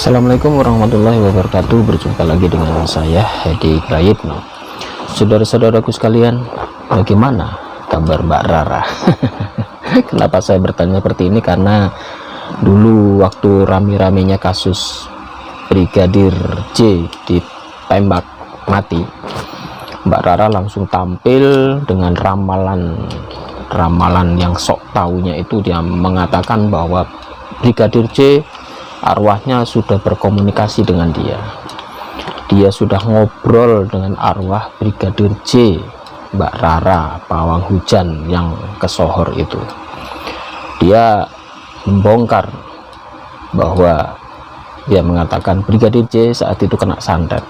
Assalamualaikum warahmatullahi wabarakatuh. Berjumpa lagi dengan saya Hedi Prayitno. Saudara-saudaraku sekalian, bagaimana kabar Mbak Rara? Kenapa saya bertanya seperti ini? Karena dulu waktu rame-ramenya kasus Brigadir J ditembak mati, Mbak Rara langsung tampil dengan ramalan yang sok taunya. Itu dia mengatakan bahwa Brigadir J arwahnya sudah berkomunikasi dengan dia sudah ngobrol dengan arwah Brigadir J, Mbak Rara pawang hujan yang kesohor itu. Dia membongkar bahwa dia mengatakan Brigadir J saat itu kena santet,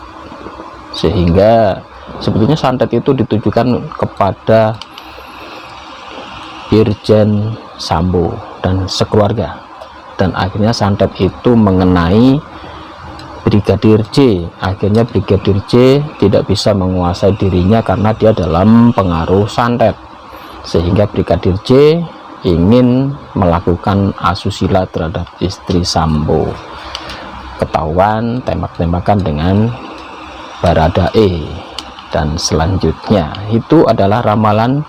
sehingga sebetulnya santet itu ditujukan kepada Irjen Sambo dan sekeluarga, dan akhirnya santet itu mengenai Brigadir J. Akhirnya Brigadir J tidak bisa menguasai dirinya karena dia dalam pengaruh santet, sehingga Brigadir J ingin melakukan asusila terhadap istri Sambo. Ketahuan tembak-tembakan dengan Baradae, dan selanjutnya itu adalah ramalan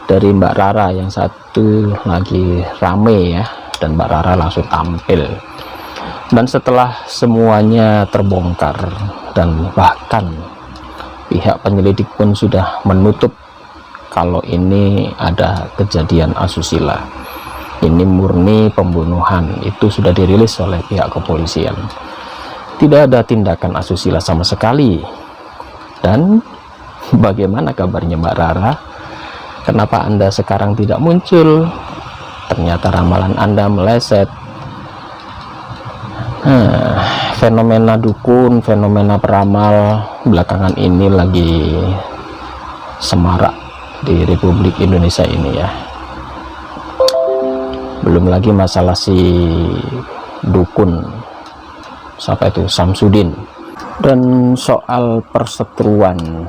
dari Mbak Rara yang satu lagi rame ya, dan Mbak Rara langsung tampil. Dan setelah semuanya terbongkar dan bahkan pihak penyelidik pun sudah menutup kalau ini ada kejadian asusila, ini murni pembunuhan, itu sudah dirilis oleh pihak kepolisian. Tidak ada tindakan asusila sama sekali. Dan bagaimana kabarnya Mbak Rara? Kenapa Anda sekarang tidak muncul? Ternyata ramalan Anda meleset. Fenomena dukun, fenomena peramal belakangan ini lagi semarak di Republik Indonesia ini ya. Belum lagi masalah si dukun, siapa itu, Samsudin, dan soal perseteruan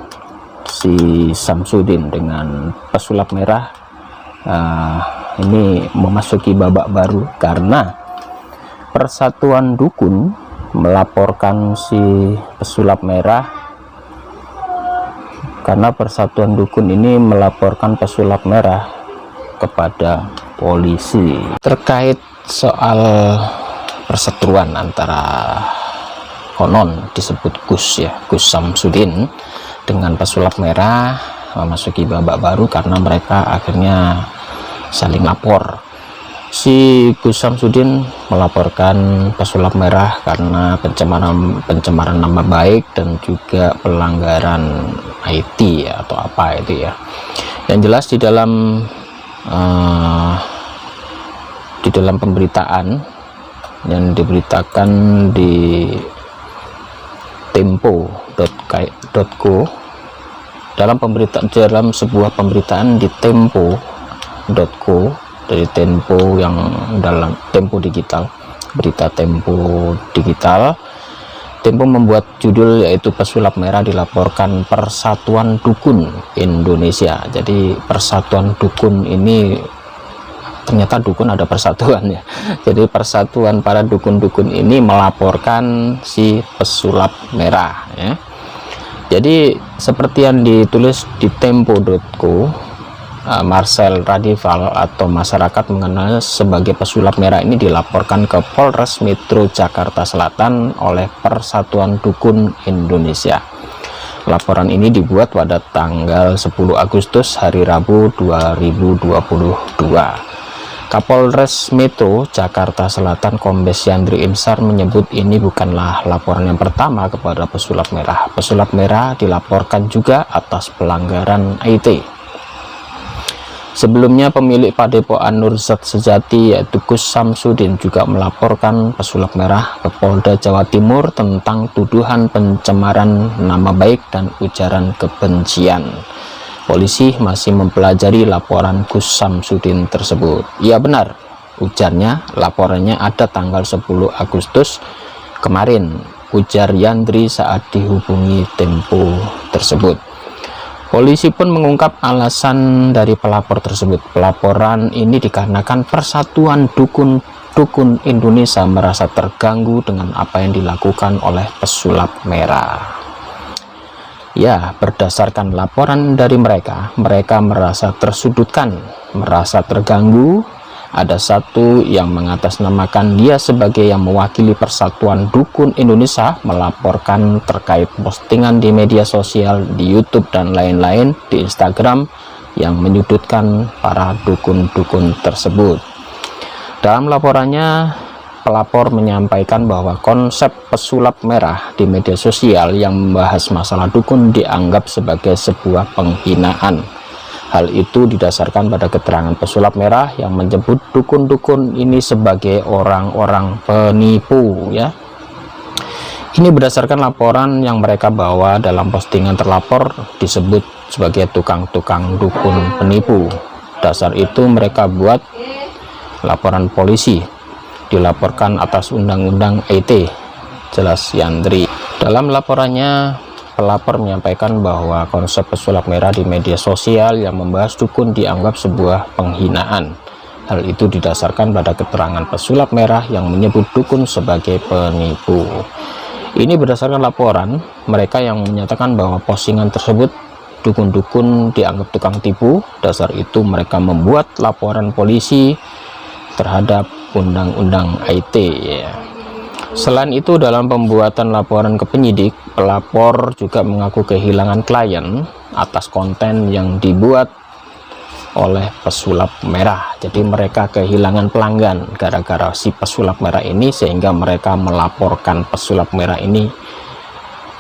si Samsudin dengan pesulap merah. Ini memasuki babak baru karena Persatuan Dukun melaporkan si pesulap merah, karena Persatuan Dukun ini melaporkan pesulap merah kepada polisi terkait soal perseteruan antara, konon disebut Gus Samsudin dengan pesulap merah. Memasuki babak baru karena mereka akhirnya saling lapor. Si Gus Samsudin melaporkan pesulap merah karena pencemaran nama baik dan juga pelanggaran IT atau apa itu ya. Yang jelas di dalam pemberitaan yang diberitakan di tempo.co, dalam sebuah pemberitaan di tempo.co, dari Tempo yang dalam Tempo Digital, berita Tempo Digital, Tempo membuat judul yaitu pesulap merah dilaporkan Persatuan Dukun Indonesia. Jadi Persatuan Dukun ini ternyata dukun ada persatuan ya. Jadi persatuan para dukun-dukun ini melaporkan si pesulap merah ya. Jadi seperti yang ditulis di tempo.co, Marcel Radival atau masyarakat mengenal sebagai pesulap merah ini dilaporkan ke Polres Metro Jakarta Selatan oleh Persatuan Dukun Indonesia. Laporan ini dibuat pada tanggal 10 Agustus hari Rabu 2022. Kapolres Metro Jakarta Selatan Kombes Yandri Insar menyebut ini bukanlah laporan yang pertama kepada pesulap merah. Pesulap merah dilaporkan juga atas pelanggaran IT. Sebelumnya pemilik Padepokan Nurzat Sejati yaitu Gus Samsudin juga melaporkan pesulap merah ke Polda Jawa Timur tentang tuduhan pencemaran nama baik dan ujaran kebencian. Polisi masih mempelajari laporan Gus Samsudin tersebut. Iya benar, ujarnya, laporannya ada tanggal 10 Agustus kemarin, ujar Yandri saat dihubungi Tempo tersebut. Polisi pun mengungkap alasan dari pelapor tersebut. Pelaporan ini dikarenakan Persatuan Dukun dukun Indonesia merasa terganggu dengan apa yang dilakukan oleh pesulap merah. Ya, berdasarkan laporan dari mereka merasa tersudutkan, merasa terganggu. Ada satu yang mengatasnamakan dia sebagai yang mewakili Persatuan Dukun Indonesia melaporkan terkait postingan di media sosial, di YouTube dan lain-lain, di Instagram yang menyudutkan para dukun-dukun tersebut. Dalam laporannya, pelapor menyampaikan bahwa konsep pesulap merah di media sosial yang membahas masalah dukun dianggap sebagai sebuah penghinaan. Hal itu didasarkan pada keterangan pesulap merah yang menyebut dukun-dukun ini sebagai orang-orang penipu, ya. Ini berdasarkan laporan yang mereka bawa dalam postingan terlapor disebut sebagai tukang-tukang dukun penipu. Dasar itu mereka buat laporan polisi, dilaporkan atas undang-undang ITE, jelas Yandri. Dalam laporannya, pelapor menyampaikan bahwa konsep pesulap merah di media sosial yang membahas dukun dianggap sebuah penghinaan. Hal itu didasarkan pada keterangan pesulap merah yang menyebut dukun sebagai penipu. Ini berdasarkan laporan mereka yang menyatakan bahwa postingan tersebut dukun-dukun dianggap tukang tipu. Dasar itu mereka membuat laporan polisi terhadap undang-undang ITE, ya. Selain itu, dalam pembuatan laporan ke penyidik, pelapor juga mengaku kehilangan klien atas konten yang dibuat oleh pesulap merah. Jadi mereka kehilangan pelanggan gara-gara si pesulap merah ini, sehingga mereka melaporkan pesulap merah ini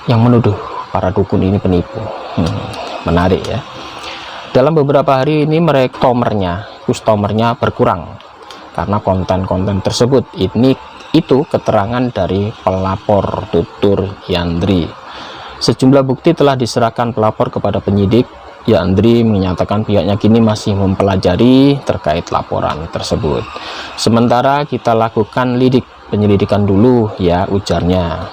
yang menuduh para dukun ini penipu. Menarik, ya. Dalam beberapa hari ini mereka customernya berkurang karena konten-konten tersebut. Itu keterangan dari pelapor tutur Yandri. Sejumlah bukti telah diserahkan pelapor kepada penyidik. Yandri menyatakan pihaknya kini masih mempelajari terkait laporan tersebut. Sementara kita lakukan penyelidikan dulu, ya, ujarnya.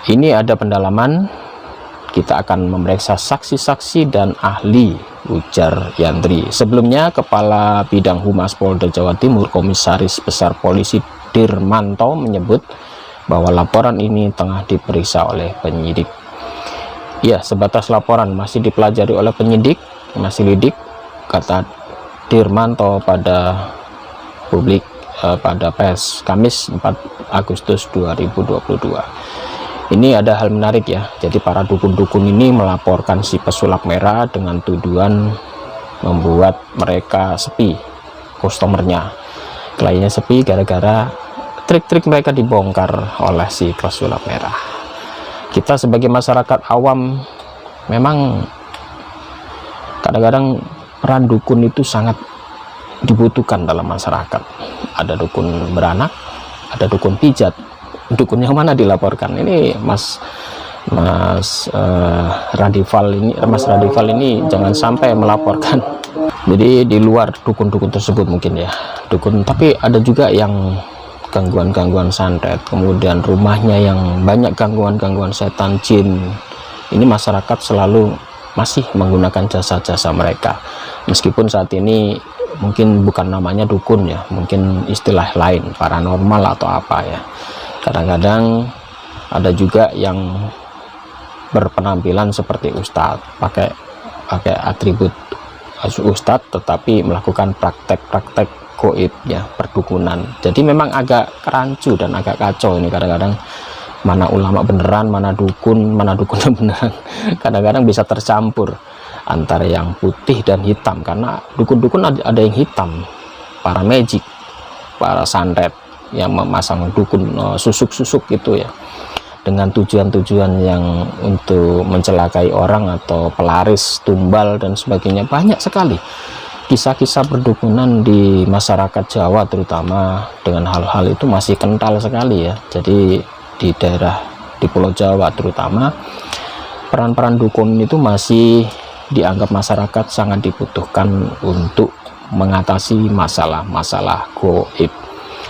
Ini ada pendalaman, kita akan memeriksa saksi-saksi dan ahli, ujar Yandri. Sebelumnya, Kepala Bidang Humas Polda Jawa Timur, Komisaris Besar Polisi Dirmanto menyebut bahwa laporan ini tengah diperiksa oleh penyidik. Ya, sebatas laporan, masih dipelajari oleh penyidik, masih lidik, kata Dirmanto pada publik, pada pers Kamis 4 Agustus 2022. Ini ada hal menarik, ya. Jadi para dukun-dukun ini melaporkan si pesulap merah dengan tuduhan membuat mereka sepi, customernya, kliennya sepi gara-gara trik-trik mereka dibongkar oleh si pesulap merah. Kita sebagai masyarakat awam memang kadang-kadang peran dukun itu sangat dibutuhkan dalam masyarakat. Ada dukun beranak, ada dukun pijat. Dukun yang mana dilaporkan? Ini Mas Radifal ini jangan sampai melaporkan. Jadi di luar dukun-dukun tersebut mungkin, ya, dukun, tapi ada juga yang gangguan-gangguan santet, kemudian rumahnya yang banyak gangguan-gangguan setan, jin. Ini masyarakat selalu masih menggunakan jasa-jasa mereka, meskipun saat ini mungkin bukan namanya dukun, ya, mungkin istilah lain, paranormal atau apa, ya. Kadang-kadang ada juga yang berpenampilan seperti ustadz, pakai atribut ustadz, tetapi melakukan praktek-praktek goib, ya, perdukunan. Jadi memang agak rancu dan agak kacau ini kadang-kadang, mana ulama beneran, mana dukun beneran. Kadang-kadang bisa tercampur antara yang putih dan hitam, karena dukun-dukun ada yang hitam, para magic, para santet yang memasang dukun susuk-susuk itu, ya, dengan tujuan-tujuan yang untuk mencelakai orang atau pelaris, tumbal dan sebagainya. Banyak sekali kisah-kisah perdukunan di masyarakat Jawa, terutama dengan hal-hal itu masih kental sekali, ya. Jadi di Pulau Jawa terutama, peran-peran dukun itu masih dianggap masyarakat sangat dibutuhkan untuk mengatasi masalah-masalah goib.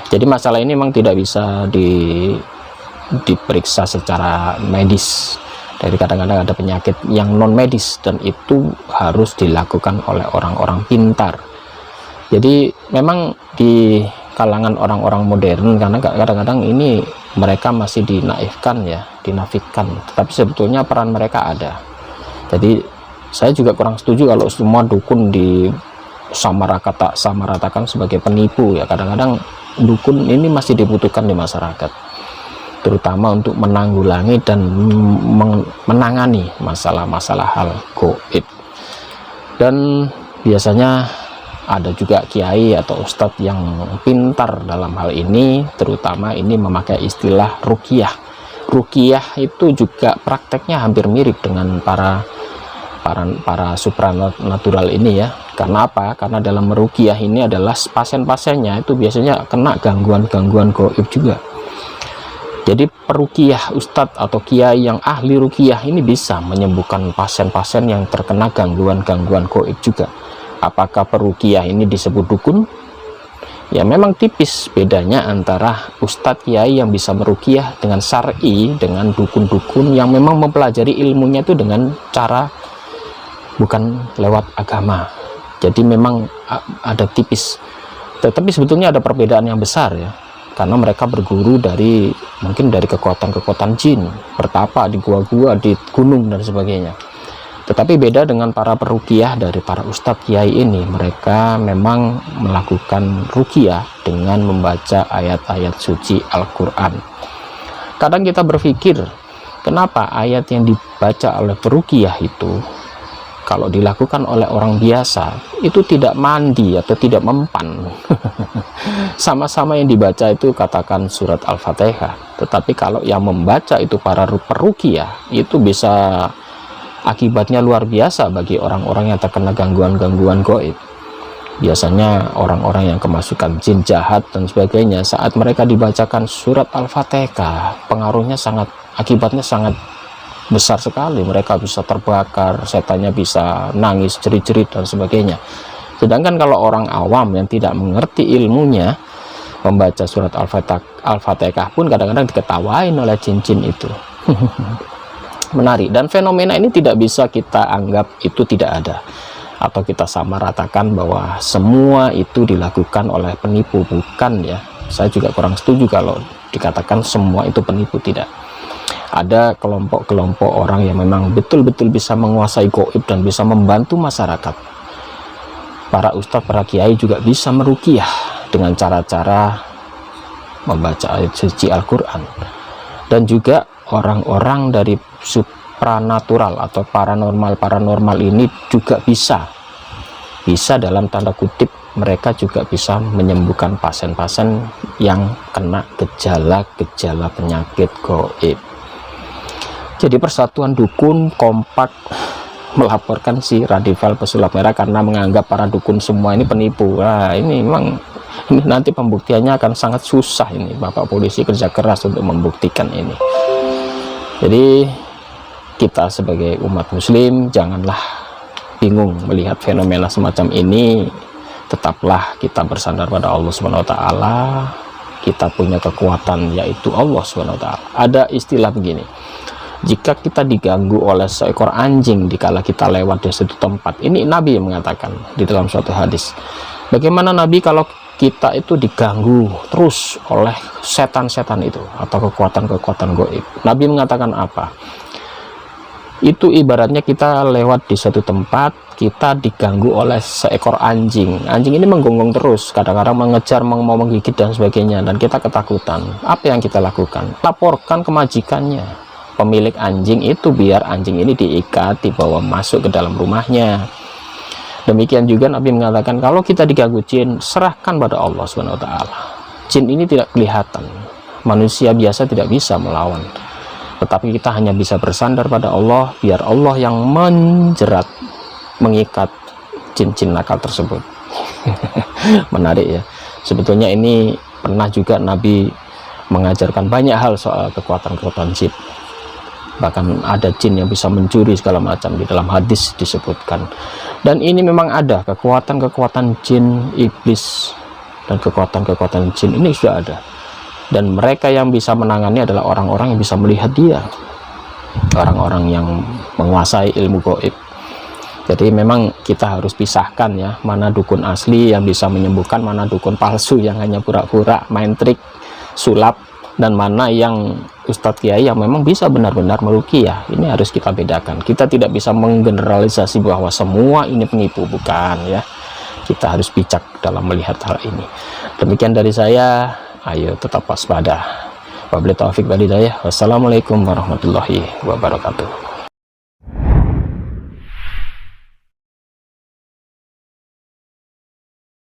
Jadi masalah ini memang tidak bisa diperiksa secara medis. Jadi kadang-kadang ada penyakit yang non medis dan itu harus dilakukan oleh orang-orang pintar. Jadi memang di kalangan orang-orang modern, karena kadang-kadang ini mereka masih dinaifkan ya, dinafikan, tetapi sebetulnya peran mereka ada. Jadi saya juga kurang setuju kalau semua dukun disamaratakan sebagai penipu ya. Kadang-kadang dukun ini masih dibutuhkan di masyarakat, terutama untuk menanggulangi dan menangani masalah-masalah hal gaib. Dan biasanya ada juga kiai atau ustadz yang pintar dalam hal ini, terutama ini memakai istilah ruqyah. Ruqyah itu juga prakteknya hampir mirip dengan para supranatural ini ya. Karena apa? Karena dalam meruqyah ini adalah pasien-pasiennya itu biasanya kena gangguan-gangguan gaib juga. Jadi peruqyah, ustadz atau kiai yang ahli ruqyah ini bisa menyembuhkan pasien-pasien yang terkena gangguan-gangguan gaib juga. Apakah peruqyah ini disebut dukun? Ya memang tipis bedanya antara ustadz kiai yang bisa meruqyah dengan syar'i, dengan dukun-dukun yang memang mempelajari ilmunya itu dengan cara bukan lewat agama. Jadi memang ada tipis, tetapi sebetulnya ada perbedaan yang besar ya, karena mereka berguru mungkin dari kekuatan-kekuatan jin, bertapa di gua-gua, di gunung dan sebagainya. Tetapi beda dengan para peruqyah dari para ustadz kiai ini, mereka memang melakukan ruqyah dengan membaca ayat-ayat suci Al-Quran. Kadang kita berpikir, kenapa ayat yang dibaca oleh peruqyah itu kalau dilakukan oleh orang biasa itu tidak mandi atau tidak mempan? Sama-sama yang dibaca itu katakan surat Al-Fatihah, tetapi kalau yang membaca itu para peruqyah, itu bisa akibatnya luar biasa bagi orang-orang yang terkena gangguan-gangguan gaib. Biasanya orang-orang yang kemasukan jin jahat dan sebagainya, saat mereka dibacakan surat Al-Fatihah, pengaruhnya akibatnya sangat besar sekali. Mereka bisa terbakar, setannya bisa nangis, jerit-jerit dan sebagainya. Sedangkan kalau orang awam yang tidak mengerti ilmunya, membaca surat Al-Fatihah pun kadang-kadang diketawain oleh jin-jin itu. Menarik. Dan fenomena ini tidak bisa kita anggap itu tidak ada, atau kita samaratakan bahwa semua itu dilakukan oleh penipu. Bukan ya, saya juga kurang setuju kalau dikatakan semua itu penipu. Tidak. Ada kelompok-kelompok orang yang memang betul-betul bisa menguasai gaib dan bisa membantu masyarakat. Para ustadz, para kiai juga bisa meruqyah dengan cara-cara membaca ayat suci Al-Quran. Dan juga orang-orang dari supranatural atau paranormal ini juga bisa dalam tanda kutip, mereka juga bisa menyembuhkan pasien-pasien yang kena gejala-gejala penyakit gaib. Jadi persatuan dukun kompak melaporkan si Radival pesulap merah karena menganggap para dukun semua ini penipu. Nah, ini memang nanti pembuktiannya akan sangat susah ini. Bapak polisi kerja keras untuk membuktikan ini. Jadi kita sebagai umat muslim janganlah bingung melihat fenomena semacam ini. Tetaplah kita bersandar pada Allah SWT. Kita punya kekuatan, yaitu Allah SWT. Ada istilah begini, jika kita diganggu oleh seekor anjing dikala kita lewat di suatu tempat, ini Nabi mengatakan di dalam suatu hadis, bagaimana Nabi kalau kita itu diganggu terus oleh setan-setan itu atau kekuatan-kekuatan gaib? Nabi mengatakan apa? Itu ibaratnya kita lewat di suatu tempat, kita diganggu oleh seekor anjing. Anjing ini menggonggong terus, kadang-kadang mengejar, mau menggigit dan sebagainya, dan kita ketakutan. Apa yang kita lakukan? Laporkan ke majikannya, pemilik anjing itu, biar anjing ini diikat, dibawa masuk ke dalam rumahnya. Demikian juga Nabi mengatakan, kalau kita diganggu jin, serahkan pada Allah SWT. Jin ini tidak kelihatan, manusia biasa tidak bisa melawan, tetapi kita hanya bisa bersandar pada Allah, biar Allah yang menjerat, mengikat jin-jin nakal tersebut. Menarik ya. Sebetulnya ini pernah juga Nabi mengajarkan banyak hal soal kekuatan-kekuatan jin. Bahkan ada jin yang bisa mencuri segala macam, di dalam hadis disebutkan. Dan ini memang ada kekuatan-kekuatan jin, iblis, dan kekuatan-kekuatan jin ini sudah ada. Dan mereka yang bisa menangani adalah orang-orang yang bisa melihat dia, orang-orang yang menguasai ilmu gaib. Jadi memang kita harus pisahkan ya, mana dukun asli yang bisa menyembuhkan, mana dukun palsu yang hanya pura-pura main trik sulap, dan mana yang Ustadz Kiai yang memang bisa benar-benar meruqyah. Ini harus kita bedakan. Kita tidak bisa menggeneralisasi bahwa semua ini penipu, bukan ya. Kita harus bijak dalam melihat hal ini. Demikian dari saya, ayo tetap waspada. Wabillahi taufik wal hidayah. Wassalamualaikum warahmatullahi wabarakatuh.